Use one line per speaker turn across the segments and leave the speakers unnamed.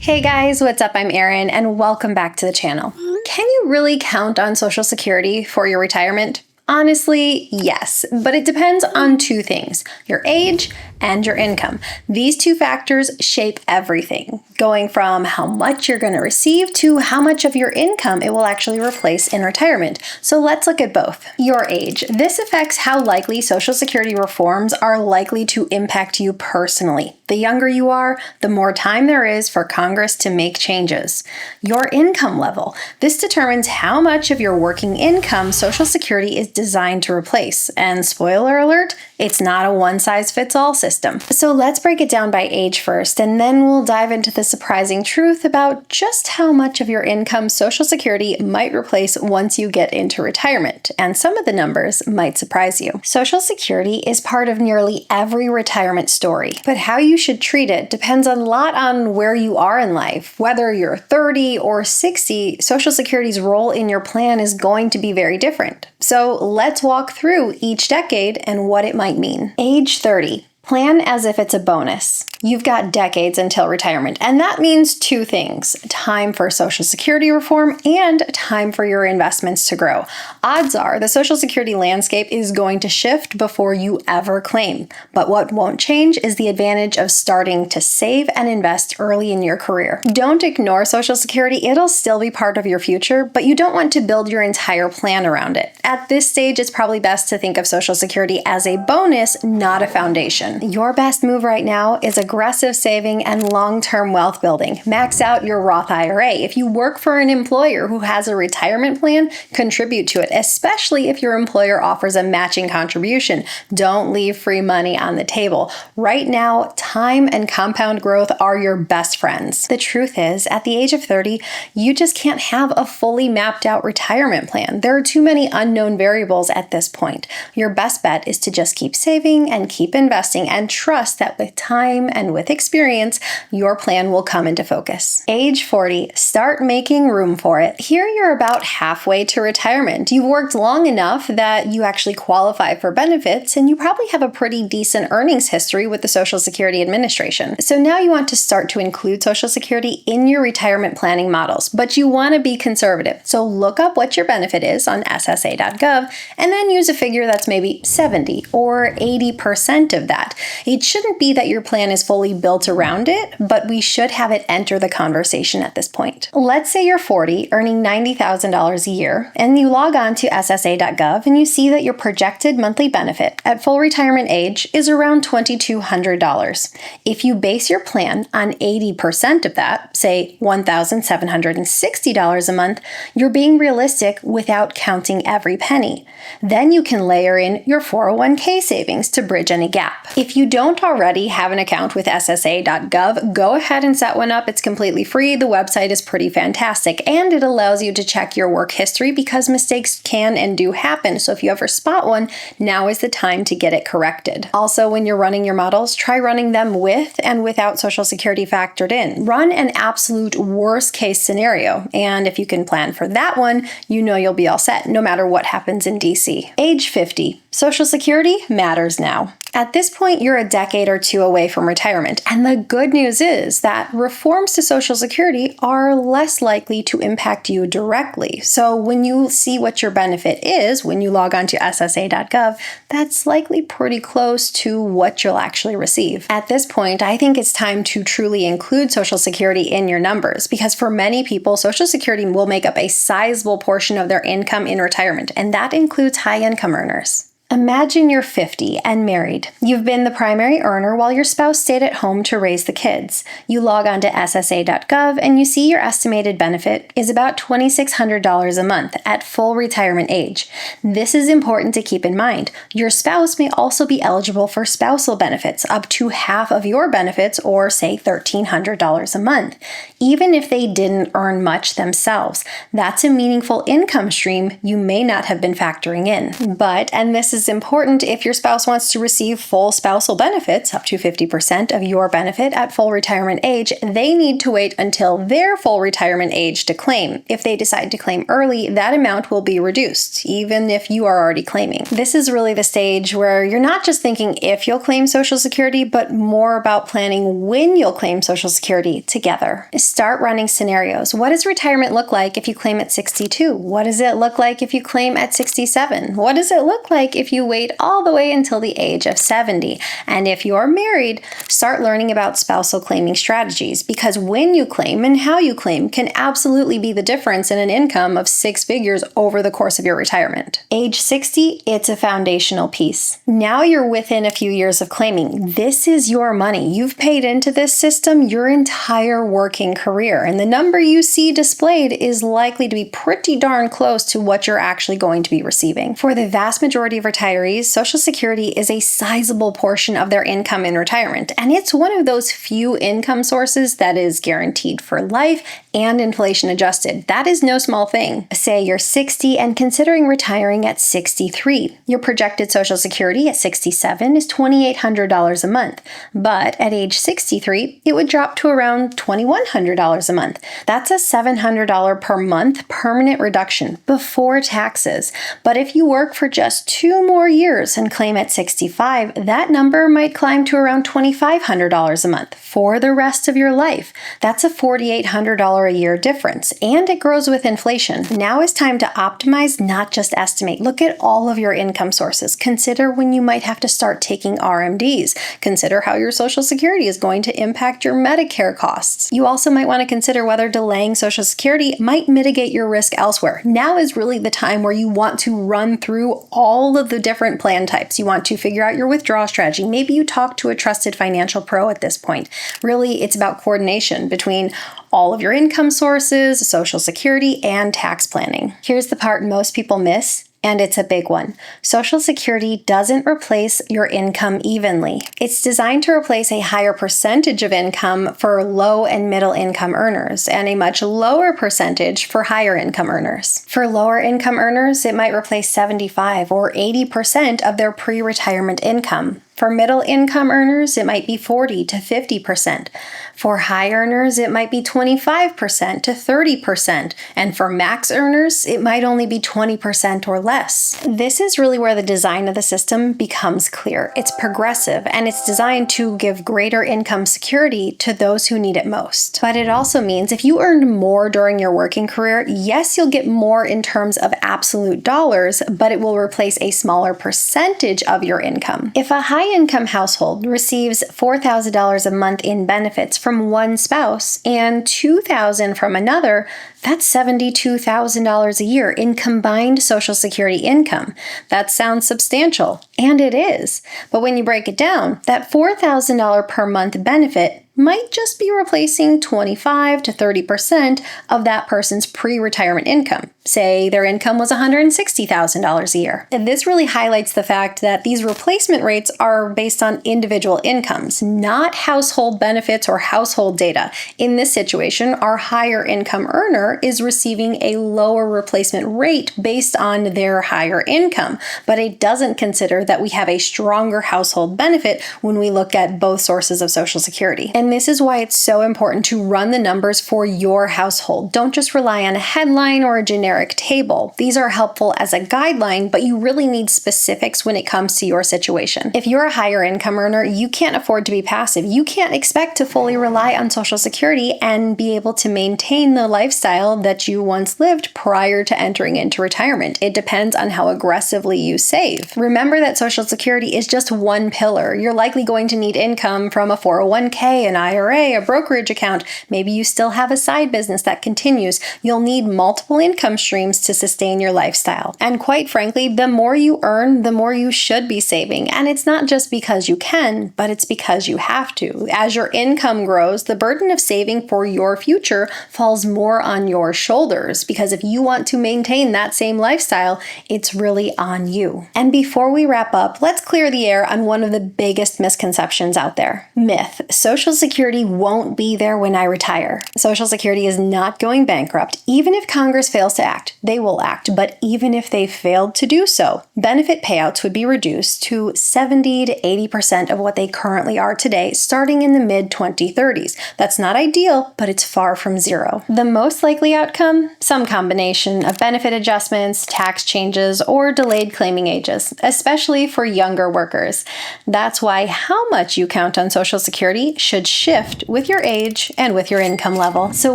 Hey guys, what's up? I'm Erin and welcome back to the channel. Can you really count on Social Security for your retirement? Honestly, yes, but it depends on two things, your age and your income. These two factors shape everything, going from how much you're going to receive to how much of your income it will actually replace in retirement. So let's look at both. Your age. This affects how likely Social Security reforms are likely to impact you personally. The younger you are, the more time there is for Congress to make changes. Your income level. This determines how much of your working income Social Security is designed to replace. And spoiler alert, it's not a one-size-fits-all system. So let's break it down by age first, and then we'll dive into the surprising truth about just how much of your income Social Security might replace once you get into retirement. And some of the numbers might surprise you. Social Security is part of nearly every retirement story, but how you should treat it depends a lot on where you are in life. Whether you're 30 or 60, Social Security's role in your plan is going to be very different. So let's walk through each decade and what it might mean. Age 30. Plan as if it's a bonus. You've got decades until retirement, and that means two things: time for Social Security reform and time for your investments to grow. Odds are the Social Security landscape is going to shift before you ever claim, but what won't change is the advantage of starting to save and invest early in your career. Don't ignore Social Security, it'll still be part of your future, but you don't want to build your entire plan around it. At this stage, it's probably best to think of Social Security as a bonus, not a foundation. Your best move right now is aggressive saving and long-term wealth building. Max out your Roth IRA. If you work for an employer who has a retirement plan, contribute to it, especially if your employer offers a matching contribution. Don't leave free money on the table. Right now, time and compound growth are your best friends. The truth is, at the age of 30, you just can't have a fully mapped out retirement plan. There are too many unknown variables at this point. Your best bet is to just keep saving and keep investing and trust that with time and with experience, your plan will come into focus. Age 40, start making room for it. Here you're about halfway to retirement. You've worked long enough that you actually qualify for benefits, and you probably have a pretty decent earnings history with the Social Security Administration. So now you want to start to include Social Security in your retirement planning models, but you want to be conservative. So look up what your benefit is on SSA.gov and then use a figure that's maybe 70 or 80% of that. It shouldn't be that your plan is fully built around it, but we should have it enter the conversation at this point. Let's say you're 40, earning $90,000 a year, and you log on to SSA.gov and you see that your projected monthly benefit at full retirement age is around $2,200. If you base your plan on 80% of that, say $1,760 a month, you're being realistic without counting every penny. Then you can layer in your 401k savings to bridge any gap. If you don't already have an account with SSA.gov, go ahead and set one up. It's completely free. The website is pretty fantastic, and it allows you to check your work history because mistakes can and do happen. So if you ever spot one, now is the time to get it corrected. Also, when you're running your models, try running them with and without Social Security factored in. Run an absolute worst case scenario, and if you can plan for that one, you know you'll be all set no matter what happens in DC. Age 50. Social Security matters now. At this point, you're a decade or two away from retirement, and the good news is that reforms to Social Security are less likely to impact you directly. So when you see what your benefit is when you log on to SSA.gov, that's likely pretty close to what you'll actually receive. At this point, I think it's time to truly include Social Security in your numbers, because for many people, Social Security will make up a sizable portion of their income in retirement, and that includes high-income earners. Imagine you're 50 and married. You've been the primary earner while your spouse stayed at home to raise the kids. You log on to SSA.gov and you see your estimated benefit is about $2,600 a month at full retirement age. This is important to keep in mind. Your spouse may also be eligible for spousal benefits, up to half of your benefits, or say $1,300 a month, even if they didn't earn much themselves. That's a meaningful income stream you may not have been factoring in. But, and this is is important if your spouse wants to receive full spousal benefits, up to 50% of your benefit at full retirement age. They need to wait until their full retirement age to claim. If they decide to claim early, that amount will be reduced, even if you are already claiming. This is really the stage where you're not just thinking if you'll claim Social Security, but more about planning when you'll claim Social Security together. Start running scenarios. What does retirement look like if you claim at 62? What does it look like if you claim at 67? What does it look like if you wait all the way until the age of 70? And if you're married, start learning about spousal claiming strategies, because when you claim and how you claim can absolutely be the difference in an income of 6 figures over the course of your retirement. Age 60, it's a foundational piece. Now you're within a few years of claiming. This is your money. You've paid into this system your entire working career, and the number you see displayed is likely to be pretty darn close to what you're actually going to be receiving. For the vast majority of retirees, Social Security is a sizable portion of their income in retirement, and it's one of those few income sources that is guaranteed for life and inflation adjusted. That is no small thing. Say you're 60 and considering retiring at 63. Your projected Social Security at 67 is $2,800 a month, but at age 63, it would drop to around $2,100 a month. That's a $700 per month permanent reduction before taxes. But if you work for just 2 more years and claim at 65, that number might climb to around $2,500 a month for the rest of your life. That's a $4,800 a year difference, and it grows with inflation. Now is time to optimize, not just estimate. Look at all of your income sources. Consider when you might have to start taking RMDs. Consider how your Social Security is going to impact your Medicare costs. You also might want to consider whether delaying Social Security might mitigate your risk elsewhere. Now is really the time where you want to run through all of the different plan types. You want to figure out your withdrawal strategy. Maybe you talk to a trusted financial pro at this point. Really, it's about coordination between all of your income sources, Social Security, and tax planning. Here's the part most people miss, and it's a big one. Social Security doesn't replace your income evenly. It's designed to replace a higher percentage of income for low and middle income earners and a much lower percentage for higher income earners. For lower income earners, it might replace 75 or 80% of their pre-retirement income. For middle income earners, it might be 40 to 50%. For high earners, it might be 25% to 30%. And for max earners, it might only be 20% or less. This is really where the design of the system becomes clear. It's progressive, and it's designed to give greater income security to those who need it most. But it also means if you earned more during your working career, yes, you'll get more in terms of absolute dollars, but it will replace a smaller percentage of your income. If a high-income household receives $4,000 a month in benefits from one spouse and $2,000 from another, that's $72,000 a year in combined Social Security income. That sounds substantial, and it is. But when you break it down, that $4,000 per month benefit might just be replacing 25 to 30% of that person's pre-retirement income. Say their income was $160,000 a year. And this really highlights the fact that these replacement rates are based on individual incomes, not household benefits or household data. In this situation, our higher income earner is receiving a lower replacement rate based on their higher income, but it doesn't consider that we have a stronger household benefit when we look at both sources of Social Security. And this is why it's so important to run the numbers for your household. Don't just rely on a headline or a generic table. These are helpful as a guideline, but you really need specifics when it comes to your situation. If you're a higher income earner, you can't afford to be passive. You can't expect to fully rely on Social Security and be able to maintain the lifestyle that you once lived prior to entering into retirement. It depends on how aggressively you save. Remember that Social Security is just one pillar. You're likely going to need income from a 401k, an IRA, a brokerage account. Maybe you still have a side business that continues. You'll need multiple income streams to sustain your lifestyle. And quite frankly, the more you earn, the more you should be saving. And it's not just because you can, but it's because you have to. As your income grows, the burden of saving for your future falls more on your shoulders, because if you want to maintain that same lifestyle, it's really on you. And before we wrap up, let's clear the air on one of the biggest misconceptions out there. Myth: Social Security won't be there when I retire. Social Security is not going bankrupt. Even if Congress fails to act, they will act. But even if they failed to do so, benefit payouts would be reduced to 70 to 80% of what they currently are today, starting in the mid-2030s. That's not ideal, but it's far from zero. The most likely outcome? Some combination of benefit adjustments, tax changes, or delayed claiming ages, especially for younger workers. That's why how much you count on Social Security should shift with your age and with your income level. So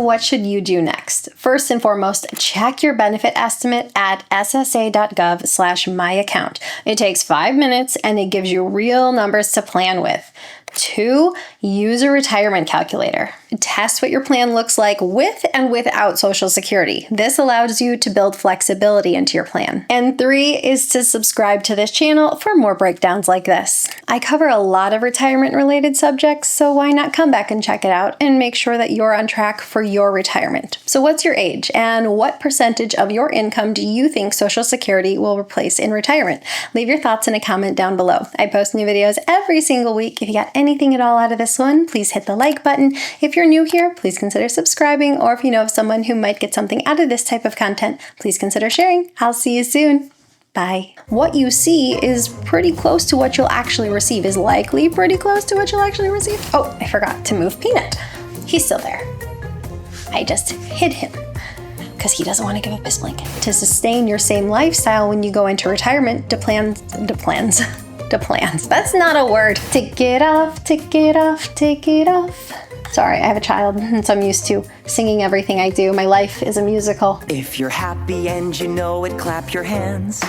what should you do next? First and foremost, check your benefit estimate at ssa.gov/myaccount. It takes 5 minutes and it gives you real numbers to plan with. 2, use a retirement calculator. Test what your plan looks like with and without Social Security. This allows you to build flexibility into your plan. And 3 is to subscribe to this channel for more breakdowns like this. I cover a lot of retirement-related subjects, so why not come back and check it out and make sure that you're on track for your retirement. So what's your age, and what percentage of your income do you think Social Security will replace in retirement? Leave your thoughts in a comment down below. I post new videos every single week. If you got anything at all out of this one, please hit the like button. If you're new here, please consider subscribing, or if you know of someone who might get something out of this type of content, please consider sharing. I'll see you soon. Bye. What you see is pretty close to what you'll actually receive, is likely pretty close to what you'll actually receive. Oh, I forgot to move Peanut. He's still there. I just hid him because he doesn't want to give up his blanket. To sustain your same lifestyle when you go into retirement, plans. That's not a word. Take it off, take it off, take it off. Sorry, I have a child, and so I'm used to singing everything I do. My life is a musical.
If you're happy and you know it, clap your hands.